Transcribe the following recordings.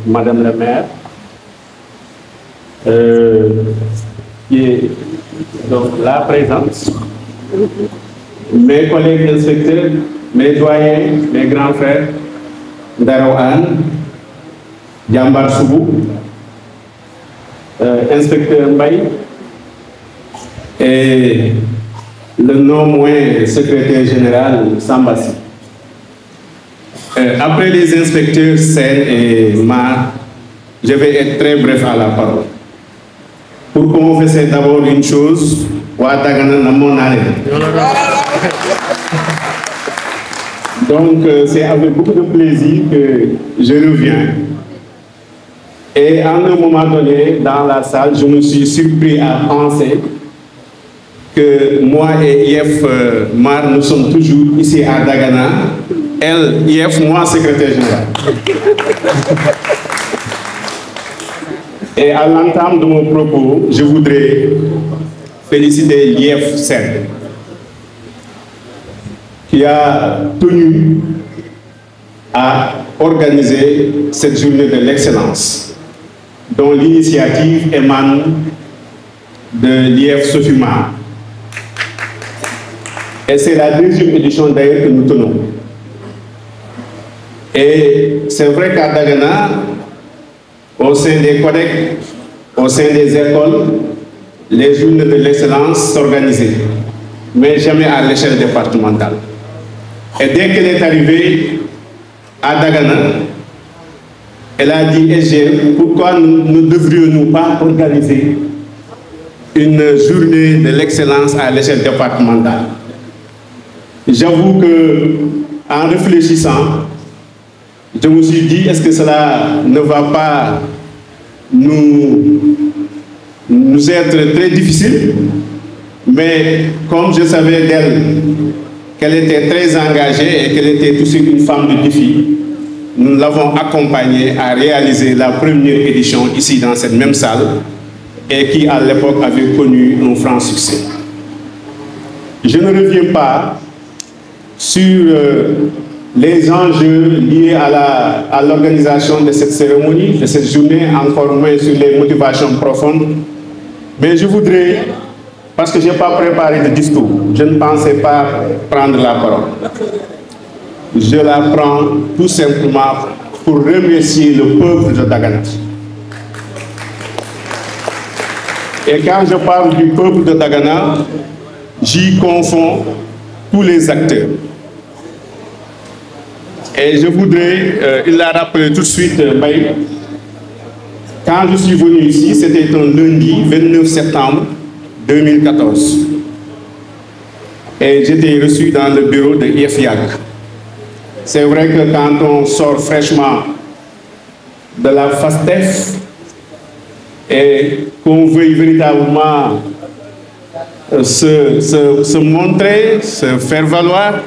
Madame la maire, qui est donc là présente, mes collègues inspecteurs, mes doyens, mes grands frères, Ndaro Anne, Djambar Soubou, inspecteur Mbaye, et le non moins secrétaire général Sambassi. Après les inspecteurs Sen et Mar, je vais être très bref à la parole. Pour confesser d'abord une chose, donc c'est avec beaucoup de plaisir que je reviens. Et à un moment donné, dans la salle, je me suis surpris à penser que moi et IF Mar, nous sommes toujours ici à Dagana. Elle, IF, moi, secrétaire général. Et à l'entame de mon propos, je voudrais féliciter l'IF Sen, qui a tenu à organiser cette journée de l'excellence, dont l'initiative émane de l'IF Sofima. Et c'est la deuxième édition d'ailleurs que nous tenons. Et c'est vrai qu'à Dagana, au sein des collègues, au sein des écoles, les journées de l'excellence s'organisaient, mais jamais à l'échelle départementale. Et dès qu'elle est arrivée à Dagana, elle a dit, SGM, pourquoi nous ne devrions-nous pas organiser une journée de l'excellence à l'échelle départementale? J'avoue que, en réfléchissant, je me suis dit, est-ce que cela ne va pas nous être très difficile? Mais comme je savais d'elle qu'elle était très engagée et qu'elle était aussi une femme de défi, nous l'avons accompagnée à réaliser la première édition ici dans cette même salle et qui à l'époque avait connu un franc succès. Je ne reviens pas sur les enjeux liés à l'organisation de cette cérémonie, de cette journée, encore moins sur les motivations profondes. Mais je voudrais, parce que je n'ai pas préparé de discours, je ne pensais pas prendre la parole. Je la prends tout simplement pour remercier le peuple de Dagana. Et quand je parle du peuple de Dagana, j'y confonds tous les acteurs. Et je voudrais, il l'a rappelé tout de suite, Mbaye, quand je suis venu ici, c'était un lundi 29 septembre 2014. Et j'étais reçu dans le bureau de IFIAC. C'est vrai que quand on sort fraîchement de la FASTEF et qu'on veuille véritablement se montrer, se faire valoir,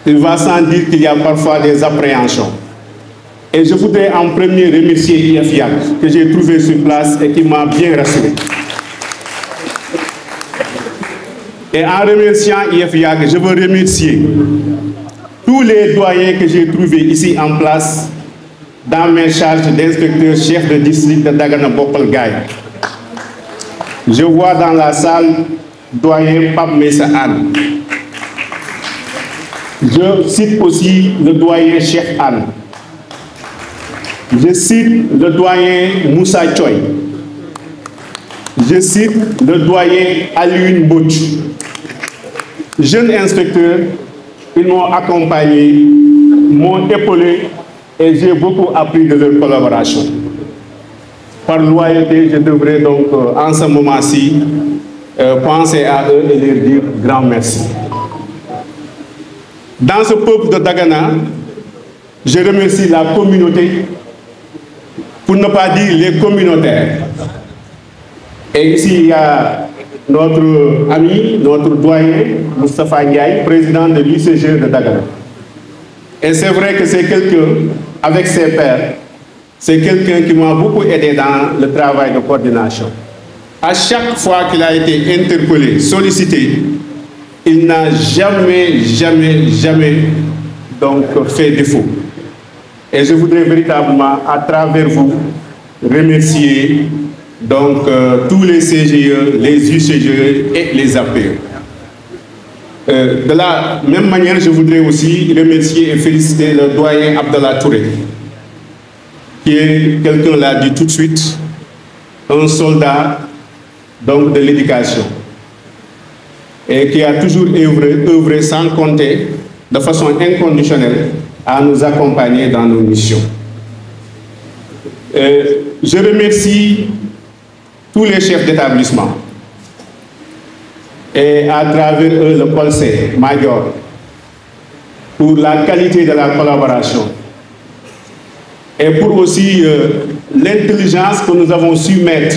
il va sans dire qu'il y a parfois des appréhensions. Et je voudrais en premier remercier IFIAC, que j'ai trouvé sur place et qui m'a bien rassuré. Et en remerciant IFIAC, je veux remercier tous les doyens que j'ai trouvés ici en place dans mes charges d'inspecteur chef de district de Dagana Bokol Gaye. Je vois dans la salle doyen Pape Messa Anne. Je cite aussi le doyen Cheikh Anne. Je cite le doyen Moussa Choy. Je cite le doyen Alioune Bouch. Jeunes inspecteurs, ils m'ont accompagné, m'ont épaulé et j'ai beaucoup appris de leur collaboration. Par loyauté, je devrais donc en ce moment-ci penser à eux et leur dire grand merci. Dans ce peuple de Dagana, je remercie la communauté, pour ne pas dire les communautaires. Et ici, il y a notre ami, notre doyen, Moustapha Ndiaye, président de l'UCG de Dagana. Et c'est vrai que c'est quelqu'un, avec ses pairs, c'est quelqu'un qui m'a beaucoup aidé dans le travail de coordination. À chaque fois qu'il a été interpellé, sollicité, il n'a jamais donc fait défaut. Et je voudrais véritablement, à travers vous, remercier donc tous les CGE, les UCGE et les APE. De la même manière, je voudrais aussi remercier et féliciter le doyen Abdallah Touré, qui est, quelqu'un l'a dit tout de suite, un soldat donc, de l'éducation, et qui a toujours œuvré sans compter, de façon inconditionnelle, à nous accompagner dans nos missions. Je remercie tous les chefs d'établissement et à travers eux le conseil major pour la qualité de la collaboration et pour aussi l'intelligence que nous avons su mettre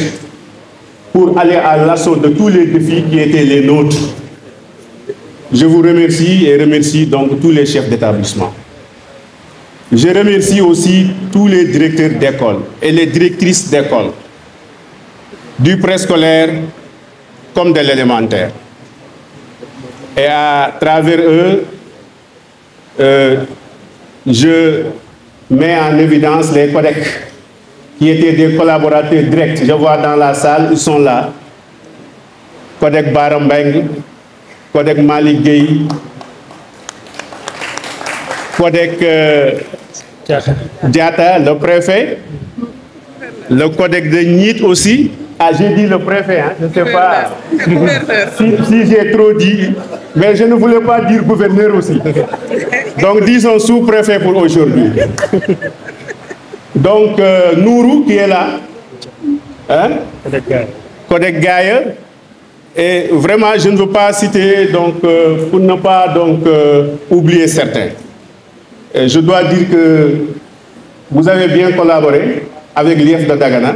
pour aller à l'assaut de tous les défis qui étaient les nôtres. Je vous remercie et remercie donc tous les chefs d'établissement. Je remercie aussi tous les directeurs d'école et les directrices d'école, du préscolaire comme de l'élémentaire. Et à travers eux, je mets en évidence les collègues qui étaient des collaborateurs directs. Je vois dans la salle, ils sont là. Codec Barambeng, Codec Malik Gueye, Codec Diata, le préfet, le codec de Nit aussi. Ah, j'ai dit le préfet, hein? Je ne sais pas si j'ai trop dit, mais je ne voulais pas dire gouverneur aussi. Donc disons sous-préfet pour aujourd'hui. Donc Nourou qui est là, hein? Codec Gaïa. Et vraiment, je ne veux pas citer donc, pour ne pas donc, oublier certains. Et je dois dire que vous avez bien collaboré avec l'IF de Dagana,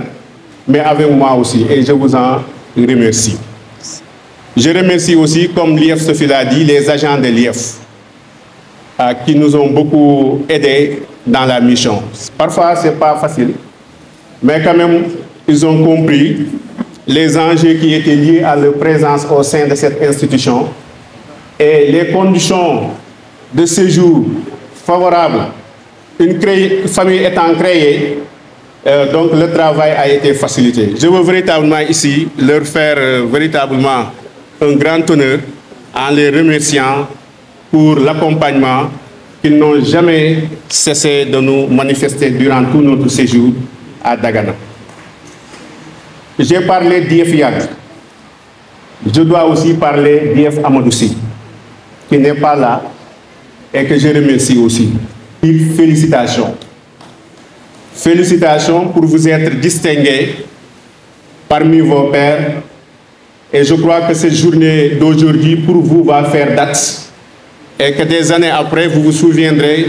mais avec moi aussi, et je vous en remercie. Je remercie aussi, comme l'IF Sophie l'a dit, les agents de l'IF qui nous ont beaucoup aidés dans la mission. Parfois, ce n'est pas facile, mais quand même, ils ont compris les enjeux qui étaient liés à leur présence au sein de cette institution et les conditions de séjour favorables, une famille étant créée, donc le travail a été facilité. Je veux véritablement ici leur faire véritablement un grand honneur en les remerciant pour l'accompagnement qu'ils n'ont jamais cessé de nous manifester durant tout notre séjour à Dagana. J'ai parlé d'IF Yad. Je dois aussi parler d'IF Amadoussi, qui n'est pas là et que je remercie aussi. Félicitations. Félicitations pour vous être distingués parmi vos pairs. Et je crois que cette journée d'aujourd'hui pour vous va faire date. Et que des années après, vous vous souviendrez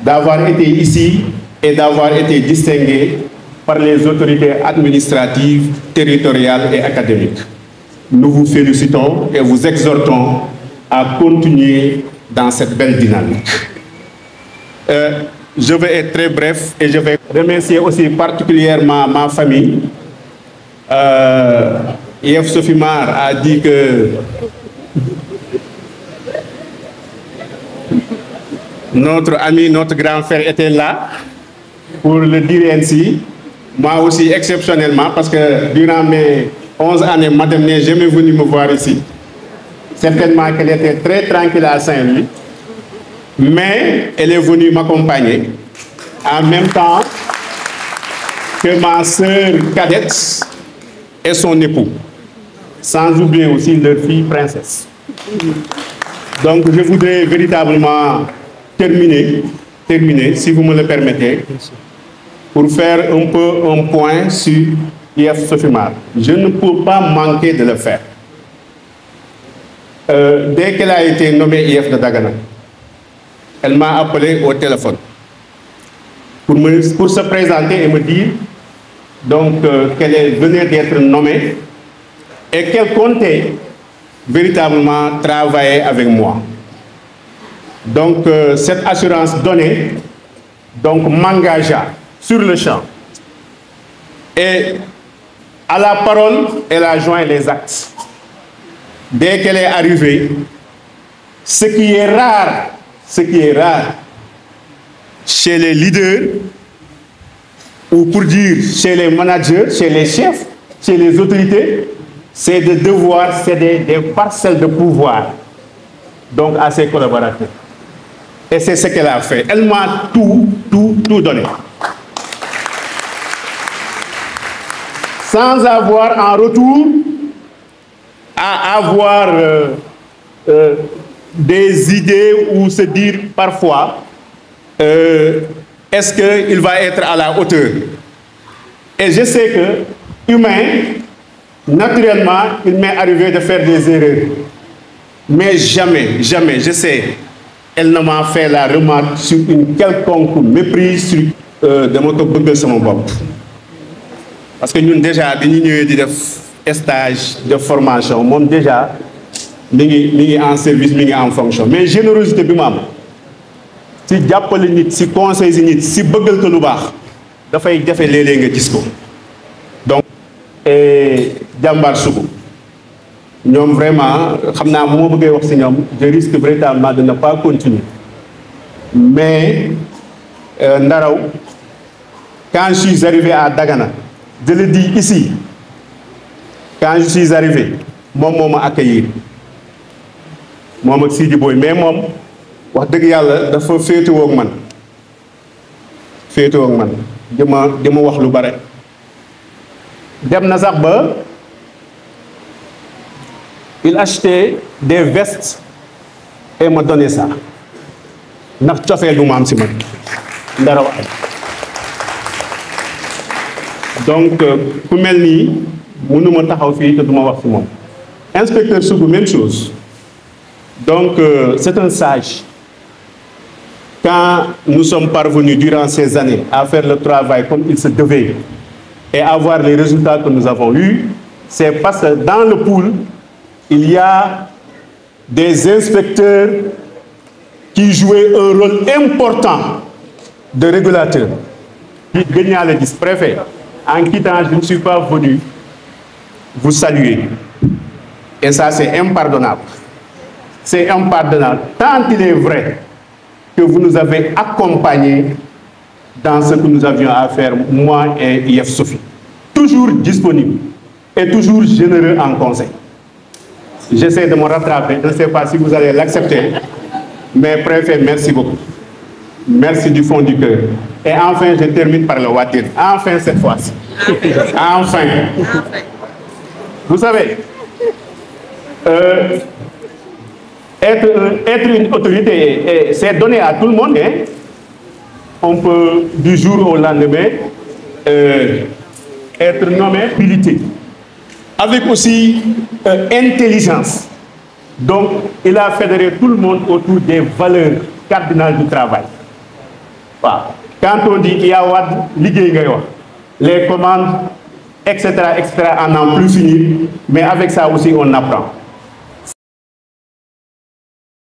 d'avoir été ici et d'avoir été distingués par les autorités administratives, territoriales et académiques. Nous vous félicitons et vous exhortons à continuer dans cette belle dynamique. Je vais être très bref et je vais remercier aussi particulièrement ma famille. IF Sofimar a dit que notre ami, notre grand frère était là, pour le dire ainsi. Moi aussi exceptionnellement, parce que durant mes 11 années, madame n'est jamais venue me voir ici. Certainement qu'elle était très tranquille à Saint-Louis, mais elle est venue m'accompagner en même temps que ma sœur cadette et son époux, sans oublier aussi leur fille princesse. Donc je voudrais véritablement terminer, si vous me le permettez, pour faire un peu un point sur IF Sofimar. Je ne peux pas manquer de le faire. Dès qu'elle a été nommée IF de Dagana, elle m'a appelé au téléphone pour se présenter et me dire qu'elle venait d'être nommée et qu'elle comptait véritablement travailler avec moi. Donc cette assurance donnée m'engagea sur le champ. Et à la parole, elle a joint les actes. Dès qu'elle est arrivée, ce qui est rare, chez les leaders, ou pour dire chez les managers, chez les chefs, chez les autorités, c'est de devoir céder des parcelles de pouvoir donc à ses collaborateurs. Et c'est ce qu'elle a fait. Elle m'a tout donné. Sans avoir en retour à avoir des idées ou se dire parfois est-ce qu'il va être à la hauteur. Et je sais que, humain, naturellement, il m'est arrivé de faire des erreurs. Mais jamais, jamais, je sais, elle ne m'a fait la remarque sur une quelconque méprise de mon côté sur mon bopp. Parce que nous, déjà, nous avons des stages de formation. Moi, déjà, nous sommes en service, nous sommes en fonction. Mais générosité, si jàppale nit si conseil nit si bëggal ko lu baax dafay jafe léeg-léeg nga gis ko donc jàmbaar sugu ñoom vraiment xam naa bu ma bëggee wax si ñoom je risque véritablement de ne pas continuer mais Ndaraw quand je suis arrivé à Dagana je le dis ici quand je suis arrivé moom moo ma accueillir moom ak Sidi Boy mais moom wax dëgg yàlla dafa féetewoo ak man di ma wax lu bare dem na sax ba il achetait des vestes et me donnait ça ndax cofeel bu ma am si man Ndaraw donc ku mel nii mënuma taxaw fii te duma wax si moom inspecteur Sougou même chose donc c'est un sage. Quand nous sommes parvenus durant ces années à faire le travail comme il se devait et avoir les résultats que nous avons eus, c'est parce que dans le pool, il y a des inspecteurs qui jouaient un rôle important de régulateur. Le vice-préfet, en quittant, je ne suis pas venu vous saluer. Et ça, c'est impardonnable. C'est impardonnable. Tant il est vrai que vous nous avez accompagnés dans ce que nous avions à faire, moi et IF Sophie. Toujours disponible et toujours généreux en conseil. J'essaie de me rattraper, je ne sais pas si vous allez l'accepter, mais préfet, merci beaucoup. Merci du fond du cœur. Et enfin, je termine par le Wadir. Enfin cette fois-ci. Enfin. Vous savez, être une autorité, c'est donné à tout le monde. Hein. On peut, du jour au lendemain, être nommé habilité. Avec aussi intelligence. Donc, il a fédéré tout le monde autour des valeurs cardinales du travail. Voilà. Quand on dit qu'il y a les commandes, etc., on n'en plus finir, mais avec ça aussi, on apprend.